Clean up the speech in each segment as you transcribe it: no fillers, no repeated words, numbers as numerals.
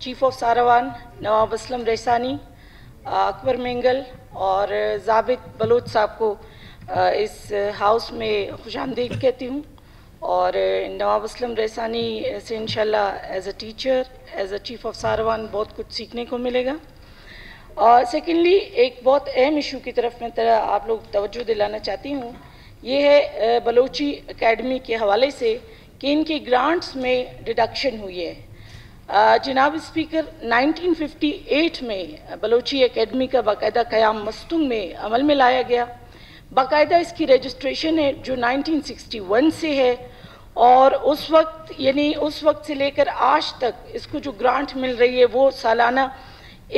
Chief of Sarawan نواب اسلم رحسانی، اکبر مینگل اور ضابط بلوچ صاحب کو اس ہاؤس میں خوش آمدید کہتی ہوں، اور نواب اسلم رحسانی سے انشاءاللہ as a teacher, as a chief of Sarawan بہت کچھ سیکھنے کو ملے گا۔ اور سیکنڈلی ایک بہت اہم ایشو کی طرف میں آپ لوگ توجہ دلانا چاہتی ہوں، یہ ہے بلوچی اکیڈمی کے حوالے سے کہ ان کی گرانٹس میں ڈیڈکشن ہوئی ہے۔ جناب اسپیکر، 1958 میں بلوچی اکیڈمی کا باقاعدہ قیام مستونگ میں عمل میں لایا گیا۔ باقاعدہ اس کی رجسٹریشن ہے جو 1961 سے ہے، اور اس وقت سے لے کر آج تک اس کو جو گرانٹ مل رہی ہے وہ سالانہ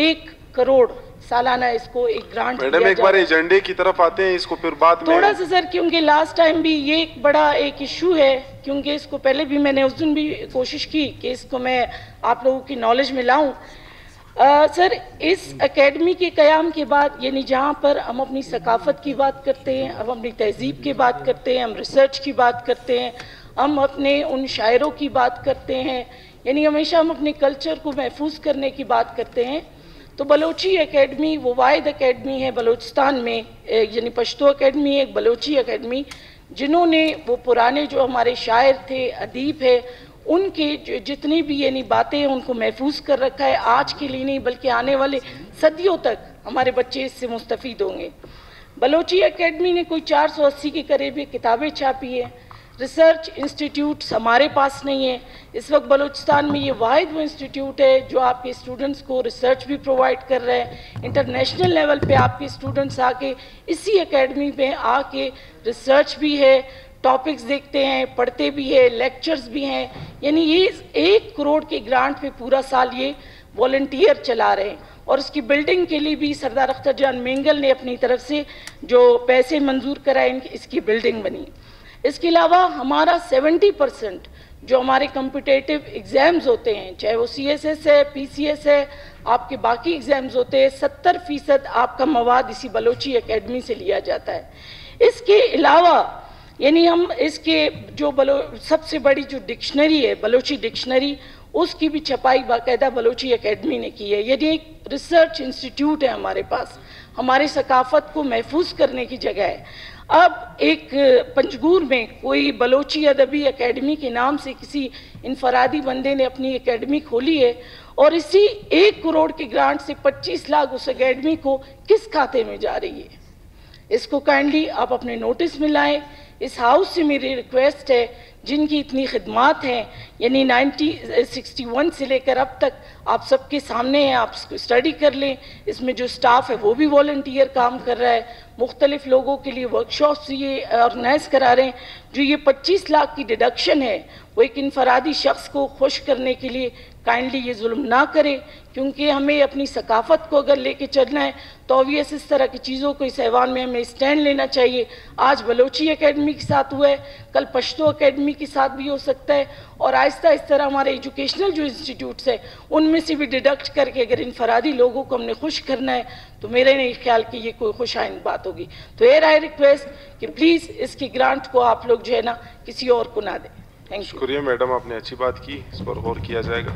1 کروڑ سالانہ اس کو ایک گرانٹ دیا جاتا ہے۔ میڈم ایک بار ایجنڈے کی طرف آتے ہیں، اس کو پھر بعد میں تھوڑا سا سر، کیونکہ لاسٹ ٹائم بھی یہ ایک بڑا ایشو ہے، کیونکہ اس کو پہلے بھی میں نے اس دن بھی کوشش کی کہ اس کو میں آپ لوگوں کی نالج میں لاؤں۔ سر، اس اکیڈمی کے قیام کے بعد، یعنی جہاں پر ہم اپنی ثقافت کی بات کرتے ہیں، ہم اپنی تہذیب کی بات کرتے ہیں، ہم ریسرچ کی بات کرتے ہیں، ہم اپنے ان شاعروں کی بات کرتے ہیں، یعنی ہمیشہ ہم اپنے کلچر کو محفوظ کرنے کی بات کرتے ہیں، تو بلوچی اکیڈمی وہ واحد اکیڈمی ہے بلوچستان میں، یعنی پشتو اکیڈمی ایک بلوچی اکیڈمی، جنہوں نے وہ پرانے جو ہمارے شاعر تھے، ادیب ہے، ان کے جتنی بھی یعنی باتیں ہیں ان کو محفوظ کر رکھا ہے، آج کے لیے نہیں بلکہ آنے والے صدیوں تک ہمارے بچے اس سے مستفید ہوں گے۔ بلوچی اکیڈمی نے کوئی 480 کے قریب کتابیں چھاپی ہیں۔ ریسرچ انسٹیٹیوٹس ہمارے پاس نہیں ہے اس وقت بلوچستان میں، یہ واحد وہ انسٹیٹیوٹ ہے جو آپ کے اسٹوڈنٹس کو ریسرچ بھی پرووائڈ کر رہے ہیں، انٹرنیشنل لیول پہ آپ کے اسٹوڈنٹس آ کے اسی اکیڈمی پہ آ کے ریسرچ بھی ہے، ٹاپکس دیکھتے ہیں، پڑھتے بھی ہیں، لیکچرز بھی ہیں، یعنی یہ 1 کروڑ کے گرانٹ پہ پورا سال یہ والنٹیئر چلا رہے ہیں، اور اس کی بلڈنگ کے لیے بھی سردار اختر جان مینگل نے اپنی طرف سے جو پیسے منظور کرائے اس کی بلڈنگ بنی۔ اس کے علاوہ ہمارا 70% جو ہمارے کمپٹیٹیو ایگزامز ہوتے ہیں، چاہے وہ CSS ہے، PCS ہے، آپ کے باقی ایگزامز ہوتے ہیں، 70% آپ کا مواد اسی بلوچی اکیڈمی سے لیا جاتا ہے۔ اس کے علاوہ یعنی ہم اس کے جو سب سے بڑی جو ڈکشنری ہے بلوچی ڈکشنری، اس کی بھی چھپائی باقاعدہ بلوچی اکیڈمی نے کی ہے، یعنی ایک ریسرچ انسٹیٹیوٹ ہے ہمارے پاس، ہماری ثقافت کو محفوظ کرنے کی جگہ ہے۔ اب ایک پنجگور میں کوئی بلوچی ادبی اکیڈمی کے نام سے کسی انفرادی بندے نے اپنی اکیڈمی کھولی ہے، اور اسی 1 کروڑ کے گرانٹ سے 25 لاکھ اس اکیڈمی کو کس کھاتے میں جا رہی ہے؟ اس کو کائنڈلی آپ اپنے نوٹس میں لائیں۔ اس ہاؤس سے میری ریکویسٹ ہے، جن کی اتنی خدمات ہیں، یعنی 1961 سے لے کر اب تک آپ سب کے سامنے ہیں، آپ اس کو اسٹڈی کر لیں۔ اس میں جو سٹاف ہے وہ بھی والنٹیئر کام کر رہا ہے، مختلف لوگوں کے لیے ورکشاپس یہ آرگنائز کرا رہے ہیں۔ جو یہ 25 لاکھ کی ڈیڈکشن ہے وہ ایک انفرادی شخص کو خوش کرنے کے لیے کائنڈلی یہ ظلم نہ کرے، کیونکہ ہمیں اپنی ثقافت کو اگر لے کے چلنا ہے تو اویس اس طرح کی چیزوں کو اس ایوان میں ہمیں اسٹینڈ لینا چاہیے۔ آج بلوچی اکیڈمی کے ساتھ ہوا ہے، کل پشتو اکیڈمی کے ساتھ بھی ہو سکتا ہے، اور آہستہ اس طرح ہمارے ایجوکیشنل جو انسٹیٹیوٹس ہیں ان میں سے بھی ڈیڈکٹ کر کے اگر انفرادی لوگوں کو ہم نے خوش کرنا ہے تو میرے نہیں خیال کہ یہ کوئی خوش آئند بات ہوگی۔ تو آئی ریکویسٹ کہ پلیز اس کی گرانٹ کو آپ لوگ جو ہے نا کسی اور کو نہ دیں۔ شکریہ میڈم، آپ نے اچھی بات کی، اس پر غور کیا جائے گا۔